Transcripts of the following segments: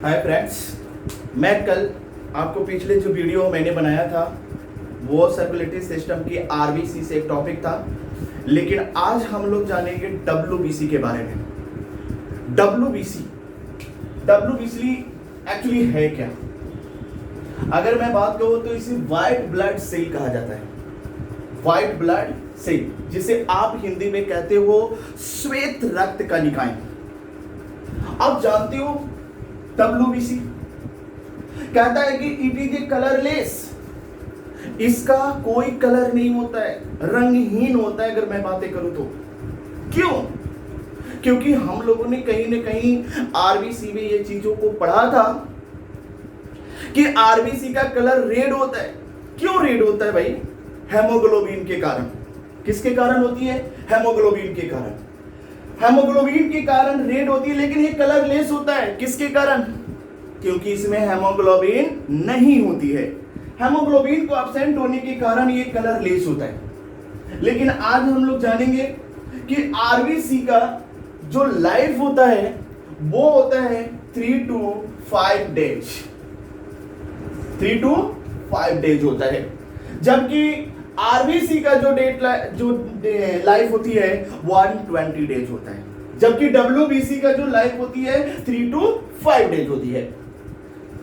Hi friends, मैं कल आपको पिछले जो वीडियो मैंने बनाया था वो सर्कुलेटरी सिस्टम की आरबीसी से एक टॉपिक था, लेकिन आज हम लोग जानेंगे डब्ल्यूबीसी के बारे में। डब्ल्यूबीसी एक्चुअली है क्या? अगर मैं बात करूं तो इसे व्हाइट ब्लड सेल कहा जाता है। व्हाइट ब्लड सेल, जिसे आप हिंदी में कहते हो श्वेत रक्त कणिकाएं। आप जानते हो डब्ल्यूबीसी कहता है कि इट इज ए कलरलेस, इसका कोई कलर नहीं होता है, रंगहीन होता है। अगर मैं बातें करूं तो क्यों? क्योंकि हम लोगों ने कहीं ना कहीं आरबीसी में ये चीजों को पढ़ा था कि आरबीसी का कलर रेड होता है। क्यों रेड होता है भाई? हेमोग्लोबिन के कारण। किसके कारण होती है? हेमोग्लोबिन के कारण। हेमोग्लोबिन के कारण रेड होती है, लेकिन ये कलरलेस होता है। किसके कारण? क्योंकि इसमें हेमोग्लोबिन नहीं होती है। हेमोग्लोबिन को एब्सेंट होने के कारण ये कलरलेस होता है। लेकिन आज हम लोग जानेंगे कि आरबीसी का जो लाइफ होता है वो होता है 3 to 5 डेज। 3 to 5 डेज होता है, जबकि आरबीसी का जो लाइफ होती है 120 डेज होता है, जबकि डब्ल्यूबीसी का जो लाइफ होती है 3 to 5 डेज होती है।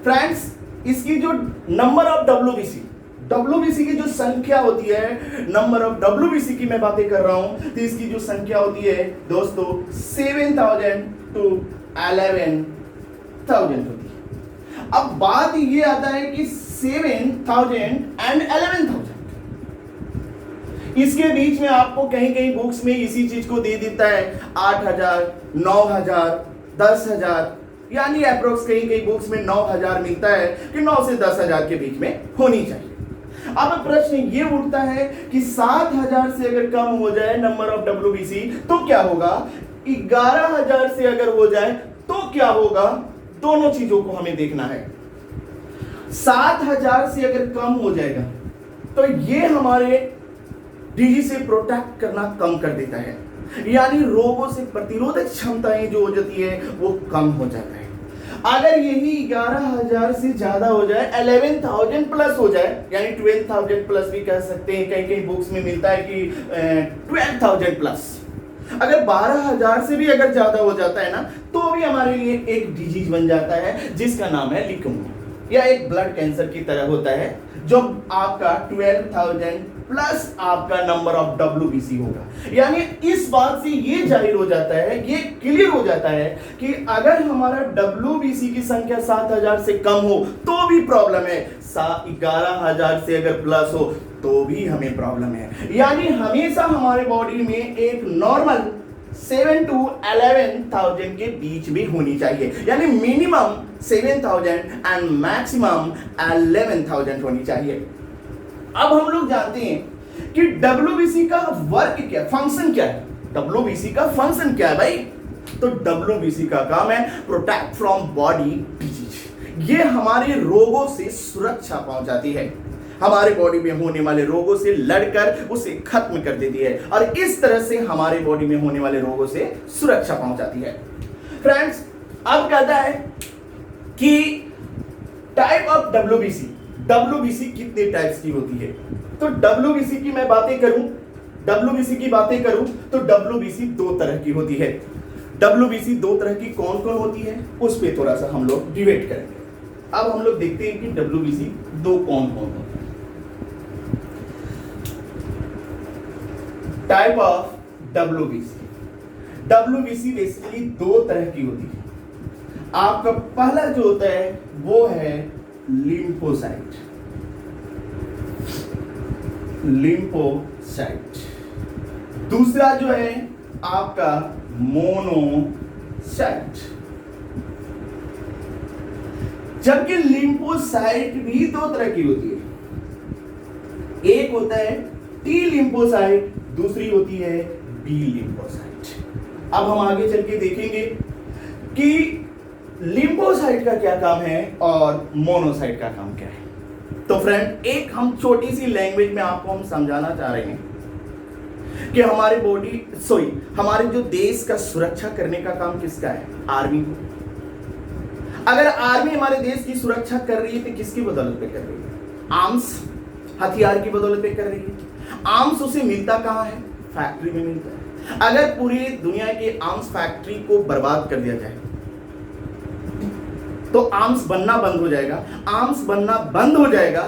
फ्रेंड्स, इसकी जो नंबर ऑफ डब्ल्यूबीसी की जो संख्या होती है, नंबर ऑफ डब्ल्यूबीसी की मैं बातें कर रहा हूं, तो इसकी जो संख्या होती है दोस्तों 7,000 to 11,000 होती है। अब बात ये आता है कि 7,000 and 11,000, इसके बीच में आपको कहीं कहीं बुक्स में इसी चीज को दे देता है 8,000, 9,000, 10,000, यानी अप्रोक्स कहीं कहीं बुक्स में 9,000 मिलता है कि 9 से 10,000 के बीच में होनी चाहिए। अब प्रश्न ये उठता है कि 7,000 से अगर कम हो जाए नंबर ऑफ डब्ल्यूबीसी तो क्या होगा? 11,000 से अगर हो जाए तो क्या होगा? दोनों चीजों को हमें देखना है। 7,000 से अगर कम हो जाएगा तो ये हमारे डिजीज से प्रोटेक्ट करना कम कर देता है, यानी रोगों से प्रतिरोधक क्षमताएं जो हो जाती है वो कम हो जाता है। अगर यही 11,000 से ज्यादा हो जाए, 11,000 प्लस हो जाए, यानी 12,000 प्लस भी कह सकते हैं, कहीं कहीं बुक्स में मिलता है कि 12,000 प्लस। अगर 12,000 से भी अगर ज्यादा हो जाता है ना, तो भी हमारे लिए एक डिजीज बन जाता है जिसका नाम है ल्यूकेमिया, या एक ब्लड कैंसर की तरह होता है, जो आपका 12,000 प्लस आपका नंबर ऑफ डब्ल्यूबीसी होगा। यानी इस बात से ये जाहिर हो जाता है, ये क्लियर हो जाता है कि अगर हमारा डब्ल्यूबीसी की संख्या 7,000 से कम हो तो भी प्रॉब्लम है, 11,000 से अगर प्लस हो तो भी हमें प्रॉब्लम है। यानी हमेशा हमारे बॉडी में एक नॉर्मल 7 to 11,000 के बीच में होनी चाहिए, यानी मिनिमम 7,000 एंड मैक्सिमम 11,000 होनी चाहिए। अब हम लोग जानते हैं कि डब्ल्यूबीसी का वर्क क्या, फंक्शन क्या है? डब्ल्यूबीसी का फंक्शन क्या है भाई? तो डब्ल्यूबीसी का काम है प्रोटेक्ट फ्रॉम बॉडी डिजीज। ये हमारे रोगों से सुरक्षा पहुंचाती है, हमारे बॉडी में होने वाले रोगों से लड़कर उसे खत्म कर देती है, और इस तरह से हमारे बॉडी में होने वाले रोगों से सुरक्षा पहुंचाती है। फ्रेंड्स, अब कहता है कि टाइप ऑफ डब्ल्यूबीसी कितने टाइप्स की होती है? तो डब्ल्यूबीसी की मैं बातें करूं, तो डब्ल्यूबीसी 2 तरह की होती है। डब्ल्यूबीसी 2 तरह की कौन कौन होती है उस पे थोड़ा सा हम लोग डिबेट करेंगे। अब हम लोग देखते हैं कि डब्ल्यूबीसी 2 कौन कौन होते हैं। टाइप ऑफ डब्ल्यूबीसी बेसिकली 2 तरह की होती है। आपका पहला जो होता है वो है लिम्फोसाइट। दूसरा जो है आपका मोनोसाइट। जबकि लिम्फोसाइट भी 2 तरह की होती है। एक होता है टी लिम्फोसाइट, दूसरी होती है बी लिम्फोसाइट। अब हम आगे चल के देखेंगे कि लिम्फोसाइट का क्या काम है और मोनोसाइट का काम क्या है। तो फ्रेंड, एक हम छोटी सी लैंग्वेज में आपको हम समझाना चाह रहे हैं कि हमारे जो देश का सुरक्षा करने का काम किसका है? आर्मी को। अगर आर्मी हमारे देश की सुरक्षा कर रही है तो किसकी बदौलत पे कर रही है? आर्म्स, हथियार की बदौलत पे कर रही है। आर्म्स उसे मिलता कहां है? फैक्ट्री में मिलता है। अगर पूरी दुनिया के आर्म्स फैक्ट्री को बर्बाद कर दिया जाए तो आर्म्स बनना बंद हो जाएगा। आर्म्स बनना बंद हो जाएगा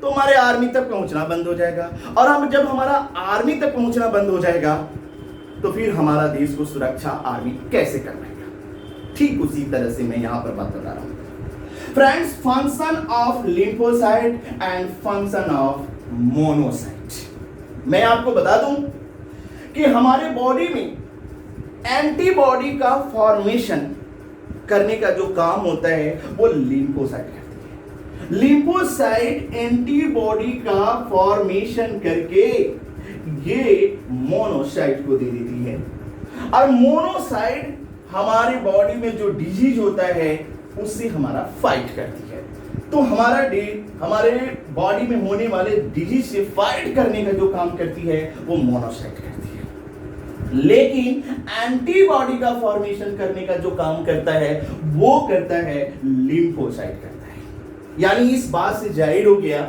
तो हमारे आर्मी तक पहुंचना बंद हो जाएगा, और हम जब हमारा आर्मी तक पहुंचना बंद हो जाएगा तो फिर हमारा देश को सुरक्षा आर्मी कैसे कर पाएगा? ठीक उसी तरह से मैं यहां पर बात बता रहा हूं। Friends, function of lymphocyte and function of monocyte. मैं आपको बता दूं कि हमारे बॉडी में एंटीबॉडी का फॉर्मेशन करने का जो काम होता है वो लिम्फोसाइट करती है। लिम्फोसाइट एंटीबॉडी का फॉर्मेशन करके ये मोनोसाइट को दे देती है, और मोनोसाइट हमारे बॉडी में जो डिजीज होता है उससे हमारा फाइट करती है। तो हमारे बॉडी में होने वाले डिजीज से फाइट करने का जो काम करती है वो मोनोसाइट करती है। लेकिन एंटीबॉडी का फॉर्मेशन करने का जो काम करता है वो करता है लिम्फोसाइट करता है। यानी इस बात से जाहिर हो गया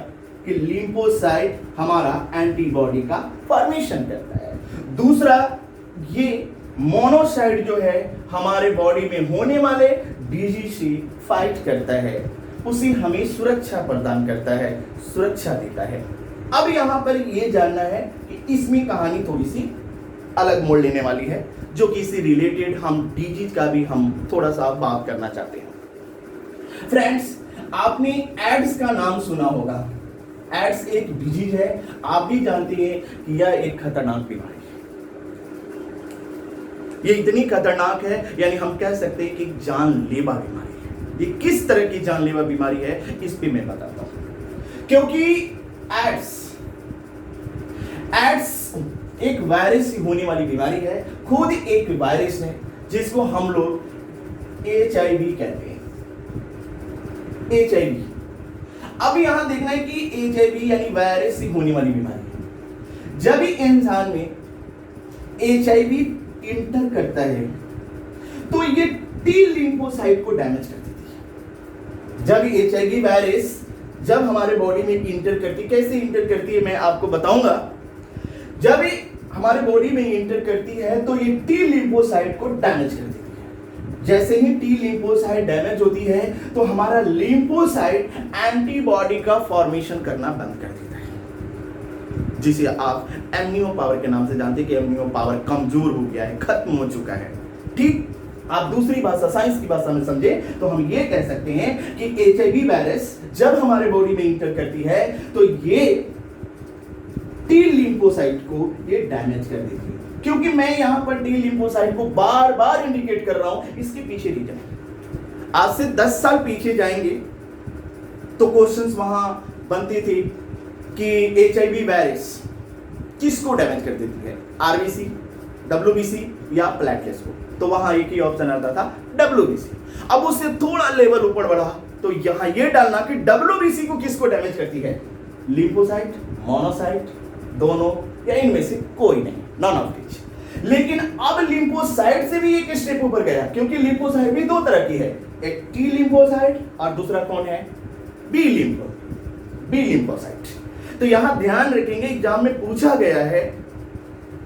कि लिम्फोसाइट हमारा एंटीबॉडी का फॉर्मेशन करता है। दूसरा, ये मोनोसाइट जो है हमारे बॉडी में होने वाले डिजीज से फाइट करता है, उसे हमें सुरक्षा प्रदान करता है, सुरक्षा देता है। अब यहां पर यह जानना है कि इसमें कहानी थोड़ी सी अलग मोड़ लेने वाली है, जो कि इससे रिलेटेड हम डिजीज का भी हम थोड़ा सा बात करना चाहते हैं। फ्रेंड्स, आपने एड्स का नाम सुना होगा। एड्स एक डिजीज है, आप भी जानते हैं कि यह एक खतरनाक बीमारी है। ये इतनी खतरनाक है, यानी हम कह सकते हैं कि जानलेवा बीमारी है। ये किस तरह की जानलेवा बीमारी है इस पे मैं बताता हूं। क्योंकि एड्स एक वायरस से होने वाली बीमारी है, खुद एक वायरस है जिसको हम लोग HIV कहते हैं। HIV, अब यहां देखना है कि HIV यानी वायरस से होने वाली बीमारी है। जब भी इंसान में HIV इंटर करता है तो ये टी लिम्फोसाइट को डैमेज कर देती है। जब HIV वायरस जब हमारे बॉडी में इंटर करती, कैसे इंटर करती है मैं आपको बताऊंगा। जब ये हमारे बॉडी में इंटर करती है तो ये टी लिम्फोसाइट को डैमेज कर देती है। जैसे ही टी लिम्फोसाइट डैमेज होती है तो हमारा लिम्फोसाइट एंटीबॉडी का फॉर्मेशन करना बंद कर देता है, जिसे आप इम्यूनो पावर के नाम से जानते हैं कि इम्यूनो पावर कमजोर हो गया है, खत्म हो चुका है। ठीक, आप दूसरी भाषा, साइंस की भाषा में समझे तो हम ये कह सकते हैं कि HIV वायरस जब हमारे बॉडी में इंटर करती है तो ये टी लिम्फोसाइट को ये डैमेज कर देती है। क्योंकि मैं यहां पर टी लिम्फोसाइट को बार बार इंडिकेट कर रहा हूं, इसके पीछे रीजन। आज से 10 साल पीछे जाएंगे तो क्वेश्चंस वहां बनते थे कि HIV वायरस किसको डैमेज कर देती है, RBC, WBC या प्लेटलेट्स को। तो वहां एक ही ऑप्शन आता था WBC। अब उससे थोड़ा लेवल ऊपर बढ़ा तो यहां ये डालना कि WBC को किसको डैमेज करती है, लिम्फोसाइट, मोनोसाइट, दोनों या इनमें से कोई नहीं, नॉन ऑफ दिस। लेकिन अब लिम्फोसाइट से भी एक स्टेप ऊपर गया, क्योंकि लिम्फोसाइट भी दो तरह की है, एक टी लिम्फोसाइट और दूसरा कौन है, बी लिम्फोसाइट। तो यहां ध्यान रखेंगे, एग्जाम में पूछा गया है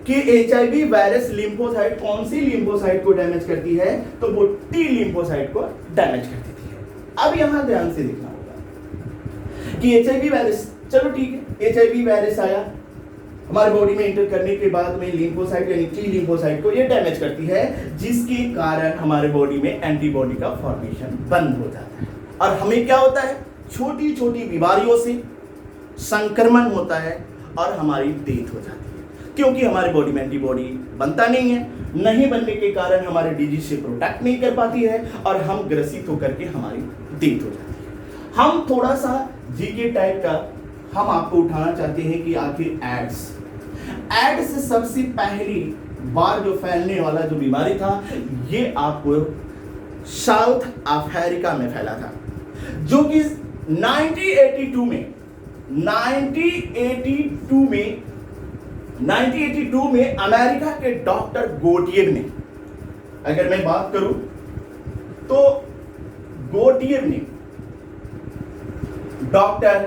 कि HIV वायरस लिम्फोसाइट कौन सी लिम्फोसाइट को डैमेज करती है, तो वो टी लिम्फोसाइट को डैमेज कर देती है। अब यहां ध्यान से देखना होगा कि HIV वायरस, चलो ठीक है, HIV वायरस आया हमारे बॉडी में इंटर करने के बाद में लिम्फोसाइट यानी टी लिम्फोसाइट को ये डैमेज करती है, जिसके कारण हमारे बॉडी में एंटीबॉडी का फॉर्मेशन बंद हो जाता है। और हमें क्या होता है, छोटी छोटी बीमारियों से संक्रमण होता है और हमारी डेथ हो जाती है, क्योंकि हमारे बॉडी में एंटीबॉडी बनता नहीं है। नहीं बनने के कारण हमारे डिजीज से प्रोटेक्ट नहीं कर पाती है और हम ग्रसित होकर के हमारी डेथ हो जाती है। हम थोड़ा सा जीके टाइप का हम आपको उठाना चाहते हैं कि आखिर एड्स सबसे पहली बार जो फैलने वाला जो बीमारी था, ये आपको साउथ अफ्रीका में फैला था, जो कि 1982 में अमेरिका के डॉक्टर गोटियर ने, अगर मैं बात करूं तो गोटिएव ने डॉक्टर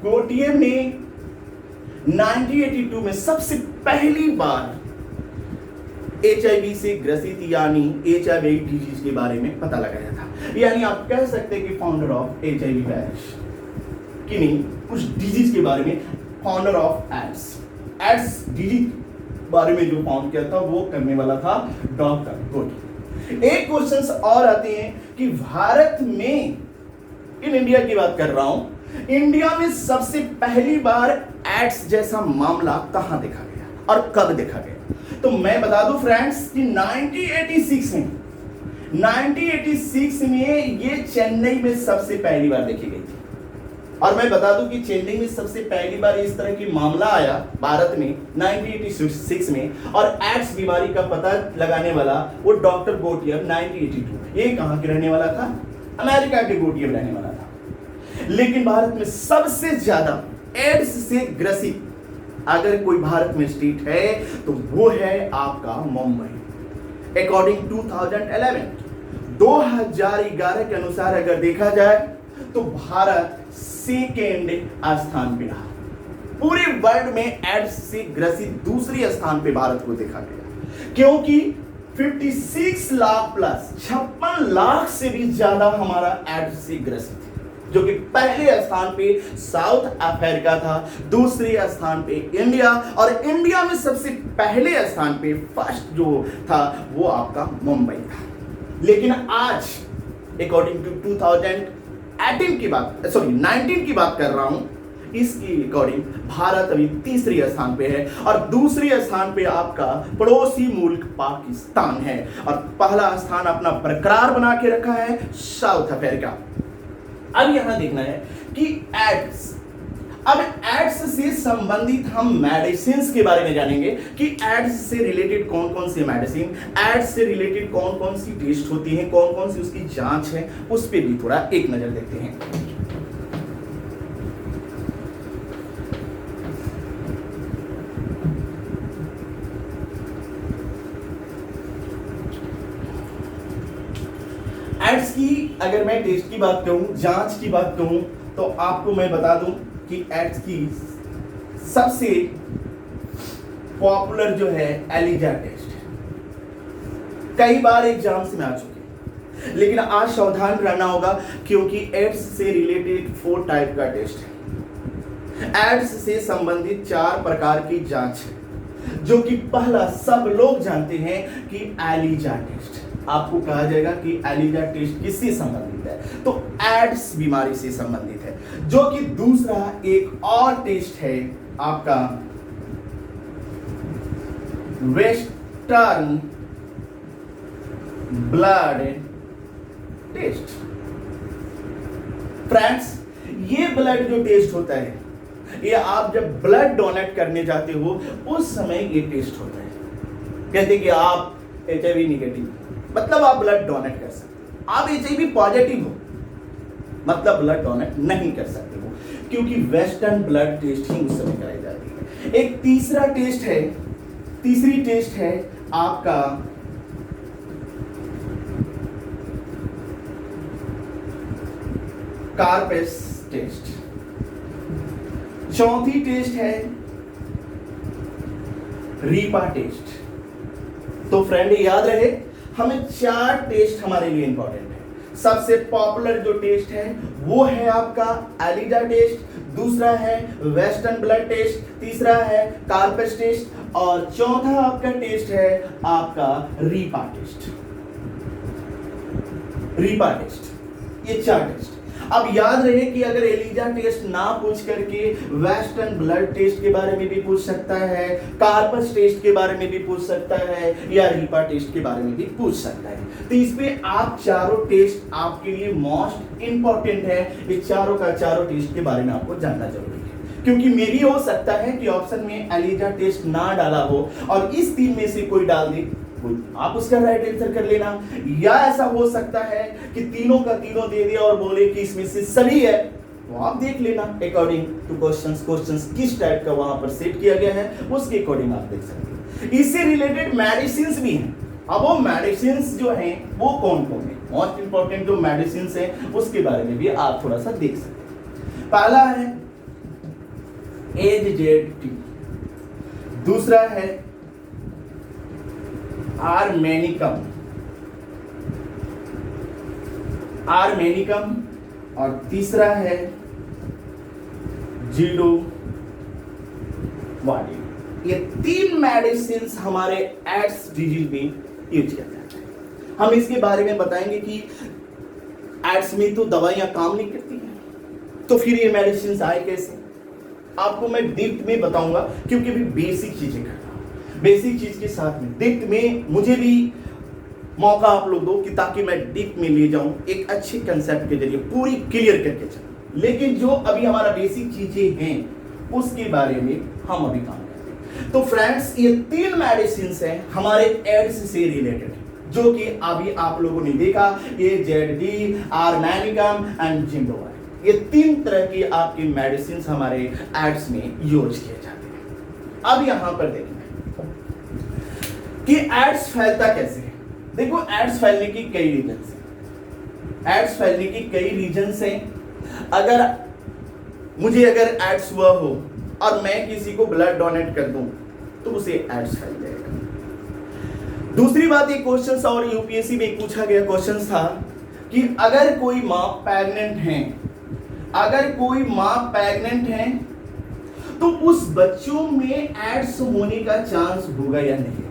गोटिएव ने 1982 में सबसे पहली बार HIV से ग्रसित यानी HIV डिजीज के बारे में पता लगाया था। यानी आप कह सकते हैं कि फाउंडर ऑफ HIV वायरस कि नहीं, कुछ डिजीज के बारे में फाउंडर ऑफ एड्स डिजीज बारे में जो फाउंड किया था वो करने वाला था डॉक्टर गोटी। एक क्वेश्चंस और आते हैं कि भारत में, इन इंडिया की बात कर रहा हूं, इंडिया में सबसे पहली बार एड्स जैसा मामला कहां देखा गया और कब देखा गया? तो मैं बता दूं फ्रेंड्स कि 1986 में ये चेन्नई में सबसे पहली बार देखी गई थी। और मैं बता दूं कि चेन्नई में सबसे पहली बार इस तरह की मामला आया भारत में 1986 में, और एड्स बीमारी का पता लगाने वाला वो डॉक्टर गोटिएव 1982। ये कहां के रहने वाला था? अमेरिका के गोटिएव रहने वाला था। लेकिन भारत में सबसे ज्यादा एड्स से ग्रसित अगर कोई भारत में स्टेट है तो वो है आपका मुंबई। अकॉर्डिंग 2011 के अनुसार अगर देखा जाए तो भारत सेकेंड स्थान पे रहा। पूरे वर्ल्ड में एड्स से ग्रसित दूसरे स्थान पे भारत को देखा गया, क्योंकि 56 लाख प्लस 56 लाख से भी ज्यादा हमारा एड्स से ग्रसित है, जो कि पहले स्थान पे साउथ अफ्रीका था, दूसरे स्थान पे इंडिया, और इंडिया में सबसे पहले स्थान पे फर्स्ट जो था वो आपका मुंबई था। लेकिन आज अकॉर्डिंग टू 2018 की बात 19 की बात कर रहा हूं, इसकी अकॉर्डिंग भारत अभी तीसरे स्थान पे है, और दूसरे स्थान पे आपका पड़ोसी मुल्क पाकिस्तान है, और पहला स्थान अपना बरकरार बना के रखा है साउथ अफ्रीका। अब यहां देखना है कि एड्स से संबंधित हम मेडिसिन के बारे में जानेंगे कि एड्स से रिलेटेड कौन कौन सी मेडिसिन, एड्स से रिलेटेड कौन कौन सी टेस्ट होती है, कौन कौन सी उसकी जांच है, उस पर भी थोड़ा एक नजर देखते हैं। एड्स की अगर मैं टेस्ट की बात कहूं, जांच की बात कहूं, तो आपको मैं बता दूं कि एड्स की सबसे पॉपुलर जो है एलिजा टेस्ट, कई बार एग्जाम्स में आ चुके हैं, लेकिन आज सावधान रहना होगा क्योंकि एड्स से रिलेटेड 4 टाइप का टेस्ट है। एड्स से संबंधित 4 प्रकार की जांच है, जो कि पहला सब लोग जानते हैं कि एलिजा टेस्ट। आपको कहा जाएगा कि एलिजा टेस्ट किससे संबंधित है, तो एड्स बीमारी से संबंधित है। जो कि दूसरा एक और टेस्ट है आपका वेस्टर्न ब्लड टेस्ट। फ्रेंड्स, ये ब्लड जो टेस्ट होता है, ये आप जब ब्लड डोनेट करने जाते हो उस समय ये टेस्ट होता है। कहते कि आप HIV निगेटिव, मतलब आप ब्लड डोनेट कर सकते हो। आप HIV पॉजिटिव हो, मतलब ब्लड डोनेट नहीं कर सकते हो, क्योंकि वेस्टर्न ब्लड टेस्ट ही उस समय कराई जाती है। एक तीसरी टेस्ट है आपका कार्पेस टेस्ट। चौथी टेस्ट है रीपा टेस्ट। तो फ्रेंड याद रहे, हमें 4 टेस्ट हमारे लिए इंपॉर्टेंट है। सबसे पॉपुलर जो टेस्ट है वो है आपका एलिजा टेस्ट, दूसरा है वेस्टर्न ब्लड टेस्ट, तीसरा है कार्पेस टेस्ट, और चौथा आपका टेस्ट है आपका रीपा टेस्ट। ये 4 टेस्ट। अब याद रहे कि अगर एलिजा टेस्ट ना पूछ करके वेस्टर्न ब्लड टेस्ट के बारे में भी पूछ सकता है, कार्पस टेस्ट के बारे में भी पूछ सकता है, या रीपा टेस्ट के बारे में भी पूछ सकता है। तो इसमें आप चारों टेस्ट आपके लिए मोस्ट इंपॉर्टेंट है। ये चारों का चारों टेस्ट के बारे में आपको जानना जरूरी है, क्योंकि मेरी हो सकता है कि ऑप्शन में एलिजा टेस्ट ना डाला हो और इस 3 में से कोई डाल दे, आप उसका राइट आंसर कर लेना। या ऐसा हो सकता है कि तीनों का तीनों दे दे और बोले कि इसमें से सभी है, तो आप देख लेना अकॉर्डिंग टू क्वेश्चंस किस टाइप का वहां पर सेट किया गया है, उसके अकॉर्डिंग आप देख सकते हैं। इससे रिलेटेड मेडिसिन भी हैं, अब वो मेडिसिन जो हैं वो कौन कौन है, मोस्ट इंपॉर्टेंट जो मेडिसिन हैं उसके बारे में भी आप थोड़ा सा देख सकते हैं। पहला है एजजेड, दूसरा है आर्मेनिकम, और तीसरा है जीडो वाडी। ये 3 मेडिसिन हमारे एड्स डिजीज में यूज किया जाता है। हम इसके बारे में बताएंगे कि एड्स में तो दवाइयां काम नहीं करती हैं, तो फिर ये मेडिसिन आए कैसे, आपको मैं डिप्थ में बताऊंगा, क्योंकि भी बेसिक चीजें कर रहा हूं। बेसिक चीज के साथ में डिप्थ में मुझे भी मौका आप लोग दो कि ताकि मैं डिप्थ में ले जाऊं, एक अच्छे कंसेप्ट के जरिए पूरी क्लियर करके चलूं। लेकिन जो अभी हमारा बेसिक चीजें हैं उसके बारे में हम अभी काम करते हैं। तो फ्रेंड्स, ये 3 मेडिसिन हैं हमारे एड्स से रिलेटेड, जो कि अभी आप लोगों ने देखा, ये जेडी, आर्मेनिकम एंड जिंडोवाई। ये 3 तरह की आपकी मेडिसिन हमारे एड्स में यूज किए जाते हैं। अब यहां पर देखना कि एड्स फैलता कैसे है। देखो, एड्स फैलने की कई रीजंस हैं, एड्स फैलने की कई रीजंस हैं। अगर एड्स हुआ हो और मैं किसी को ब्लड डोनेट कर दूं तो उसे एड्स फैल जाएगा। दूसरी बात, ये क्वेश्चन और यूपीएससी में पूछा गया क्वेश्चन था कि अगर कोई मां प्रेग्नेंट है तो उस बच्चों में एड्स होने का चांस होगा या नहीं।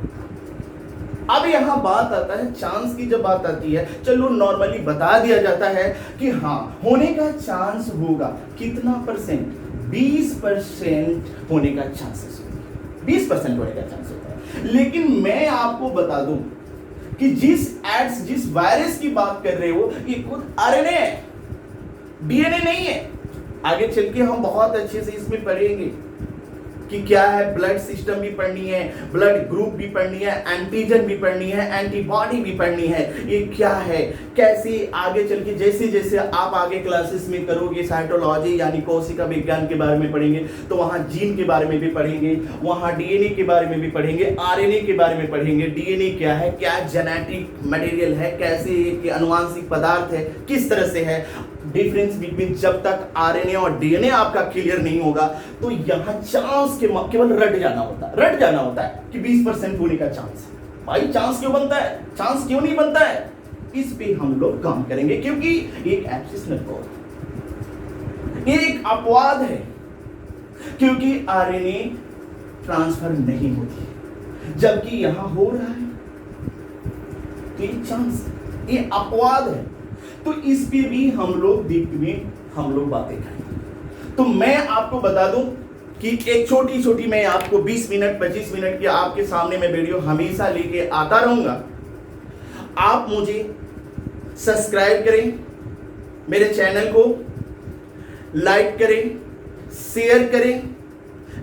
अब यहां बात आता है चांस की, जब बात आती है चलो नॉर्मली बता दिया जाता है कि हाँ होने का चांस होगा। कितना परसेंट? 20% होने का चांसेस होता है, 20% होने का चांस होता है। लेकिन मैं आपको बता दूं कि जिस वायरस की बात कर रहे हो ये खुद आरएनए है, डीएनए नहीं है। आगे चल के हम बहुत अच्छे से इसमें पढ़ेंगे कि क्या है, ब्लड सिस्टम भी पढ़नी है, ब्लड ग्रुप भी पढ़नी है, एंटीजन भी पढ़नी है, एंटीबॉडी भी पढ़नी है, ये क्या है, कैसे आगे चल के जैसे जैसे आप आगे क्लासेस में करोगे, साइटोलॉजी यानी कोशिका विज्ञान के बारे में पढ़ेंगे तो वहाँ जीन के बारे में भी पढ़ेंगे, वहाँ डीएनए के बारे में भी पढ़ेंगे, आरएनए के बारे में पढ़ेंगे। डीएनए क्या है, क्या जेनेटिक मटेरियल है, कैसे अनुवांशिक पदार्थ है, किस तरह से है, डिफरेंस बिटवीन। जब तक आरएनए और डीएनए आपका क्लियर नहीं होगा तो यहां चांस के केवल रट जाना होता है कि 20% होने का चांस है। भाई चांस क्यों बनता है, चांस क्यों नहीं बनता है, इस पे हम लोग काम करेंगे, क्योंकि एक एब्सिशनल कोड, ये एक अपवाद है, क्योंकि आरएनए ट्रांसफर नहीं होती जबकि यहां हो रहा है, तो ये चांस, ये अपवाद है। तो इस पे भी हम लोग डीप में बातें करेंगे। तो मैं आपको बता दूं कि एक छोटी मैं आपको 20 मिनट 25 मिनट की आपके सामने मैं वीडियो हमेशा लेके आता रहूंगा। आप मुझे सब्सक्राइब करें, मेरे चैनल को लाइक करें, शेयर करें,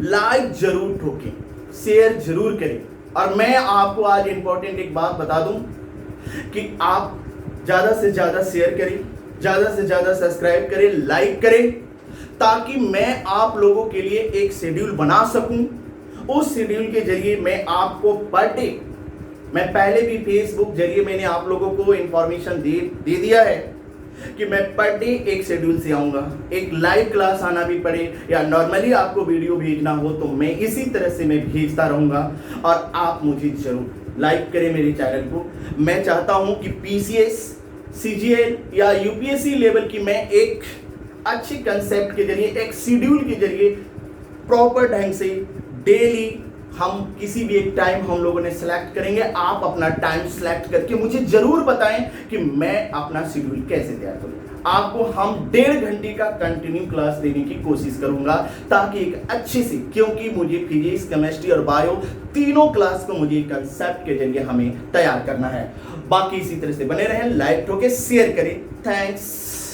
लाइक जरूर ठोकें, शेयर जरूर करें। और मैं आपको आज इंपॉर्टेंट एक बात बता दूं कि आप ज्यादा से ज्यादा शेयर करें, ज्यादा से ज्यादा सब्सक्राइब करें, लाइक करें, ताकि मैं आप लोगों के लिए एक शेड्यूल बना सकूं। उस शेड्यूल के जरिए मैं आपको पर डे, मैं पहले भी फेसबुक जरिए मैंने आप लोगों को इंफॉर्मेशन दे दिया है कि मैं पर डे एक शेड्यूल से आऊंगा। एक लाइव क्लास आना भी पड़े या नॉर्मली आपको वीडियो भेजना हो तो मैं इसी तरह से मैं भेजता रहूंगा। और आप मुझे जरूर लाइक करें मेरे चैनल को। मैं चाहता हूं कि पीसीएस, सीजीएल या यूपीएससी लेवल की मैं एक अच्छे कंसेप्ट के जरिए, एक शेड्यूल के जरिए प्रॉपर ढंग से डेली हम किसी भी एक टाइम हम लोगों ने सेलेक्ट करेंगे। आप अपना टाइम सेलेक्ट करके मुझे जरूर बताएं कि मैं अपना शेड्यूल कैसे तैयार करूं। आपको हम 1.5 घंटे का कंटिन्यू क्लास देने की कोशिश करूंगा, ताकि एक अच्छे से, क्योंकि मुझे फिजिक्स, केमिस्ट्री और बायो तीनों क्लास को मुझे कंसेप्ट के जरिए हमें तैयार करना है। बाकी इसी तरह से बने रहें, लाइक ठोके, शेयर करें। थैंक्स।